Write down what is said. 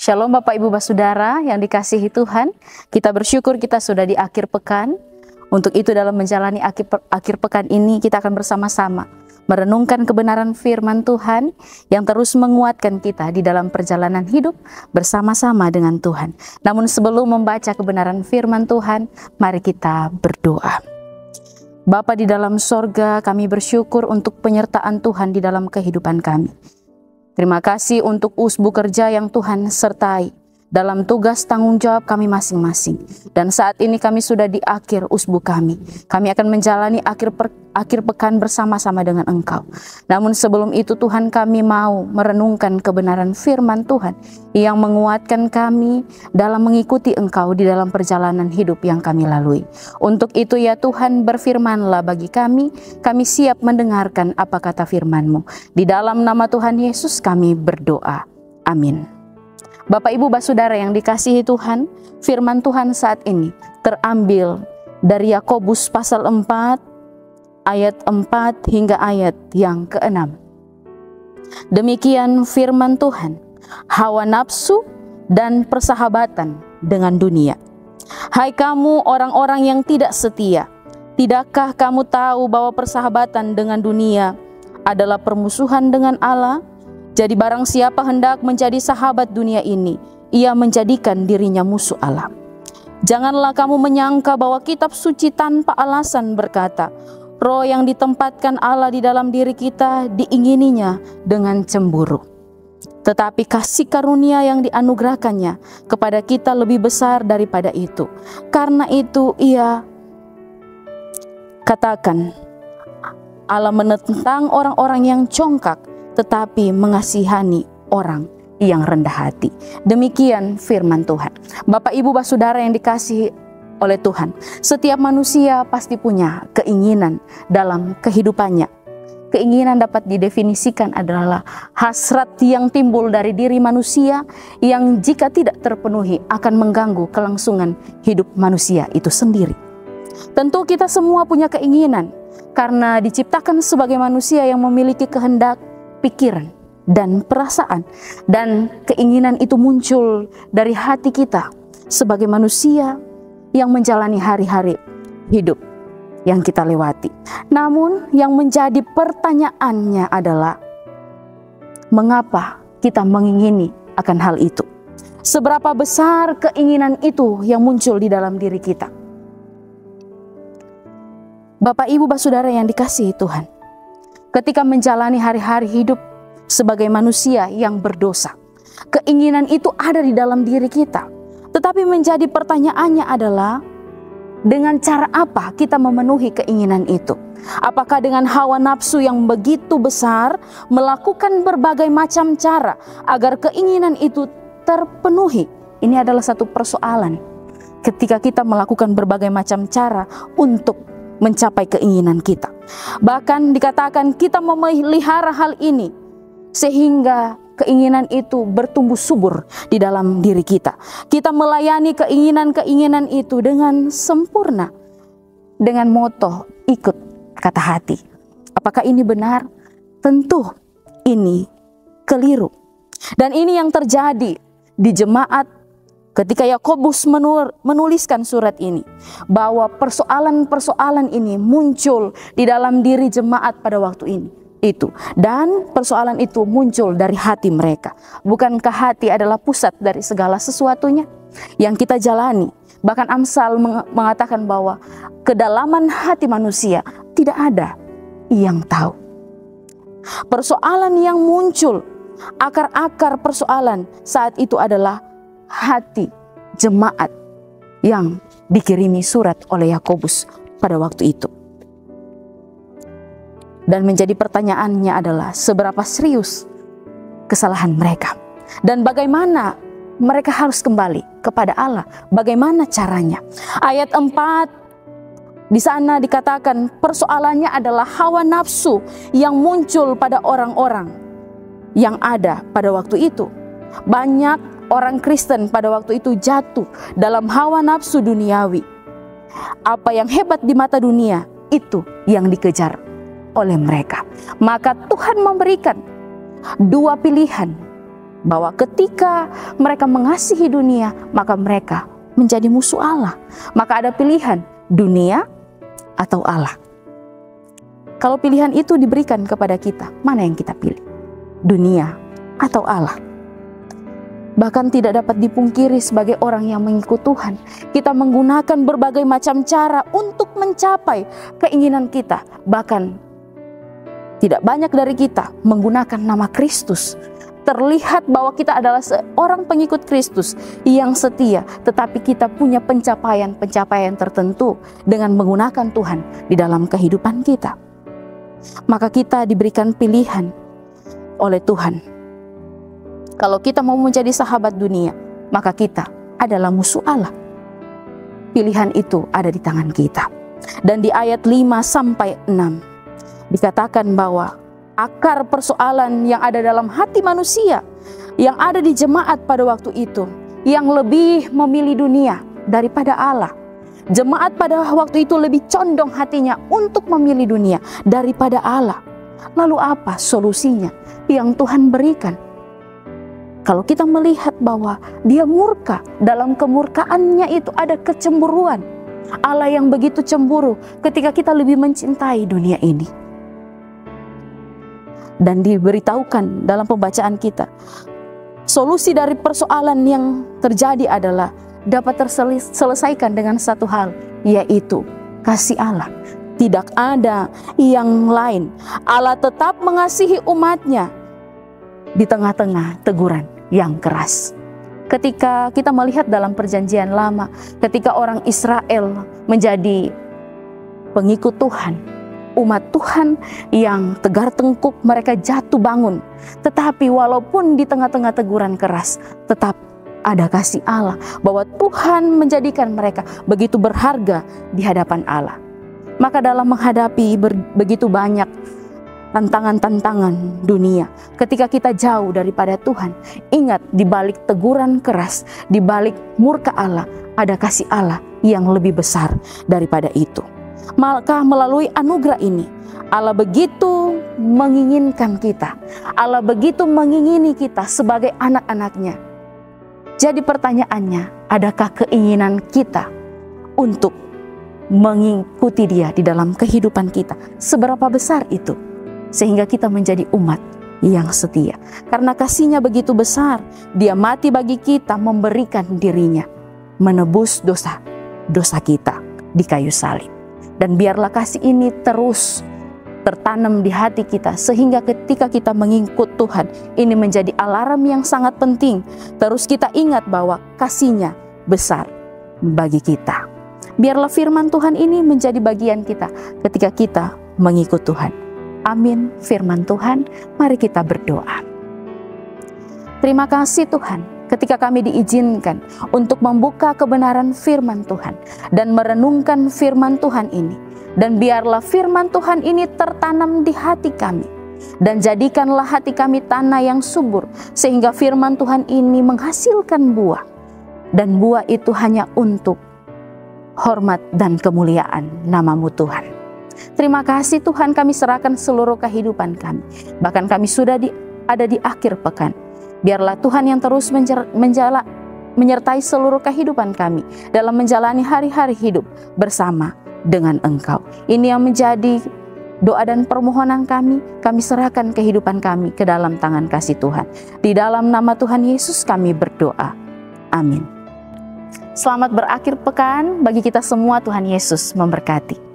Shalom Bapak Ibu Saudara yang dikasihi Tuhan. Kita bersyukur kita sudah di akhir pekan. Untuk itu dalam menjalani akhir pekan ini kita akan bersama-sama merenungkan kebenaran firman Tuhan yang terus menguatkan kita di dalam perjalanan hidup bersama-sama dengan Tuhan. Namun sebelum membaca kebenaran firman Tuhan, mari kita berdoa. Bapa di dalam sorga, kami bersyukur untuk penyertaan Tuhan di dalam kehidupan kami. Terima kasih untuk usbu kerja yang Tuhan sertai dalam tugas tanggung jawab kami masing-masing. Dan saat ini kami sudah di akhir usbu kami. Kami akan menjalani akhir pekan bersama-sama dengan Engkau. Namun sebelum itu Tuhan, kami mau merenungkan kebenaran firman Tuhan yang menguatkan kami dalam mengikuti Engkau di dalam perjalanan hidup yang kami lalui. Untuk itu ya Tuhan, berfirmanlah bagi kami siap mendengarkan apa kata firman-Mu. Di dalam nama Tuhan Yesus kami berdoa. Amin. Bapak Ibu Saudara yang dikasihi Tuhan, firman Tuhan saat ini terambil dari Yakobus pasal 4 ayat 4 hingga ayat yang ke-6. Demikian firman Tuhan, hawa nafsu dan persahabatan dengan dunia. Hai kamu orang-orang yang tidak setia, tidakkah kamu tahu bahwa persahabatan dengan dunia adalah permusuhan dengan Allah? Jadi barang siapa hendak menjadi sahabat dunia ini, ia menjadikan dirinya musuh Allah. Janganlah kamu menyangka bahwa kitab suci tanpa alasan berkata, roh yang ditempatkan Allah di dalam diri kita diingininya dengan cemburu. Tetapi kasih karunia yang dianugerahkannya kepada kita lebih besar daripada itu. Karena itu ia katakan, Allah menentang orang-orang yang congkak, tetapi mengasihani orang yang rendah hati. Demikian firman Tuhan. Bapak Ibu Saudara yang dikasihi oleh Tuhan, setiap manusia pasti punya keinginan dalam kehidupannya. Keinginan dapat didefinisikan adalah hasrat yang timbul dari diri manusia yang jika tidak terpenuhi akan mengganggu kelangsungan hidup manusia itu sendiri. Tentu kita semua punya keinginan karena diciptakan sebagai manusia yang memiliki kehendak, pikiran, dan perasaan. Dan keinginan itu muncul dari hati kita sebagai manusia yang menjalani hari-hari hidup yang kita lewati. Namun yang menjadi pertanyaannya adalah, mengapa kita mengingini akan hal itu? Seberapa besar keinginan itu yang muncul di dalam diri kita? Bapak Ibu Saudara yang dikasihi Tuhan, ketika menjalani hari-hari hidup sebagai manusia yang berdosa, keinginan itu ada di dalam diri kita. Tetapi menjadi pertanyaannya adalah, dengan cara apa kita memenuhi keinginan itu? Apakah dengan hawa nafsu yang begitu besar, melakukan berbagai macam cara agar keinginan itu terpenuhi? Ini adalah satu persoalan ketika kita melakukan berbagai macam cara untuk mencapai keinginan kita. Bahkan dikatakan kita memelihara hal ini sehingga keinginan itu bertumbuh subur di dalam diri kita. Kita melayani keinginan-keinginan itu dengan sempurna, dengan moto ikut kata hati. Apakah ini benar? Tentu ini keliru. Dan ini yang terjadi di jemaat ketika Yakobus menuliskan surat ini, bahwa persoalan-persoalan ini muncul di dalam diri jemaat pada waktu itu. Dan persoalan itu muncul dari hati mereka. Bukankah hati adalah pusat dari segala sesuatunya yang kita jalani? Bahkan Amsal mengatakan bahwa kedalaman hati manusia tidak ada yang tahu. Persoalan yang muncul, akar-akar persoalan saat itu adalah hati jemaat yang dikirimi surat oleh Yakobus pada waktu itu. Dan menjadi pertanyaannya adalah, seberapa serius kesalahan mereka dan bagaimana mereka harus kembali kepada Allah. Bagaimana caranya? Ayat 4 di sana dikatakan persoalannya adalah hawa nafsu yang muncul pada orang-orang yang ada pada waktu itu. Banyak orang Kristen pada waktu itu jatuh dalam hawa nafsu duniawi. Apa yang hebat di mata dunia, itu yang dikejar oleh mereka. Maka Tuhan memberikan dua pilihan bahwa ketika mereka mengasihi dunia, maka mereka menjadi musuh Allah. Maka ada pilihan, dunia atau Allah. Kalau pilihan itu diberikan kepada kita, mana yang kita pilih? Dunia atau Allah? Bahkan tidak dapat dipungkiri sebagai orang yang mengikut Tuhan, kita menggunakan berbagai macam cara untuk mencapai keinginan kita. Bahkan tidak banyak dari kita menggunakan nama Kristus. Terlihat bahwa kita adalah seorang pengikut Kristus yang setia, tetapi kita punya pencapaian-pencapaian tertentu dengan menggunakan Tuhan di dalam kehidupan kita. Maka kita diberikan pilihan oleh Tuhan. Kalau kita mau menjadi sahabat dunia, maka kita adalah musuh Allah. Pilihan itu ada di tangan kita. Dan di ayat 5-6 dikatakan bahwa akar persoalan yang ada dalam hati manusia, yang ada di jemaat pada waktu itu, yang lebih memilih dunia daripada Allah. Jemaat pada waktu itu lebih condong hatinya untuk memilih dunia daripada Allah. Lalu apa solusinya yang Tuhan berikan? Kalau kita melihat bahwa Dia murka, dalam kemurkaannya itu ada kecemburuan. Allah yang begitu cemburu ketika kita lebih mencintai dunia ini. Dan diberitahukan dalam pembacaan kita, solusi dari persoalan yang terjadi adalah dapat terselesaikan dengan satu hal, yaitu kasih Allah. Tidak ada yang lain. Allah tetap mengasihi umatnya di tengah-tengah teguran yang keras. Ketika kita melihat dalam perjanjian lama, ketika orang Israel menjadi pengikut Tuhan, umat Tuhan yang tegar tengkuk, mereka jatuh bangun. Tetapi walaupun di tengah-tengah teguran keras, tetap ada kasih Allah, bahwa Tuhan menjadikan mereka begitu berharga di hadapan Allah. Maka dalam menghadapi begitu banyak tantangan-tantangan dunia, ketika kita jauh daripada Tuhan, ingat di balik teguran keras, di balik murka Allah, ada kasih Allah yang lebih besar daripada itu. Maka melalui anugerah ini, Allah begitu menginginkan kita, Allah begitu mengingini kita sebagai anak-anaknya. Jadi pertanyaannya, adakah keinginan kita untuk mengikuti Dia di dalam kehidupan kita? Seberapa besar itu? Sehingga kita menjadi umat yang setia. Karena kasih-Nya begitu besar, Dia mati bagi kita, memberikan dirinya, menebus dosa kita di kayu salib. Dan biarlah kasih ini terus tertanam di hati kita, sehingga ketika kita mengikut Tuhan, ini menjadi alarm yang sangat penting. Terus kita ingat bahwa kasih-Nya besar bagi kita. Biarlah firman Tuhan ini menjadi bagian kita ketika kita mengikut Tuhan. Amin. Firman Tuhan, mari kita berdoa. Terima kasih Tuhan, ketika kami diizinkan untuk membuka kebenaran firman Tuhan dan merenungkan firman Tuhan ini. Dan biarlah firman Tuhan ini tertanam di hati kami. Dan jadikanlah hati kami tanah yang subur, sehingga firman Tuhan ini menghasilkan buah. Dan buah itu hanya untuk hormat dan kemuliaan nama-Mu Tuhan. Terima kasih Tuhan, kami serahkan seluruh kehidupan kami. Bahkan kami sudah ada di akhir pekan. Biarlah Tuhan yang terus menyertai seluruh kehidupan kami dalam menjalani hari-hari hidup bersama dengan Engkau. Ini yang menjadi doa dan permohonan kami. Kami serahkan kehidupan kami ke dalam tangan kasih Tuhan. Di dalam nama Tuhan Yesus kami berdoa. Amin. Selamat berakhir pekan bagi kita semua. Tuhan Yesus memberkati.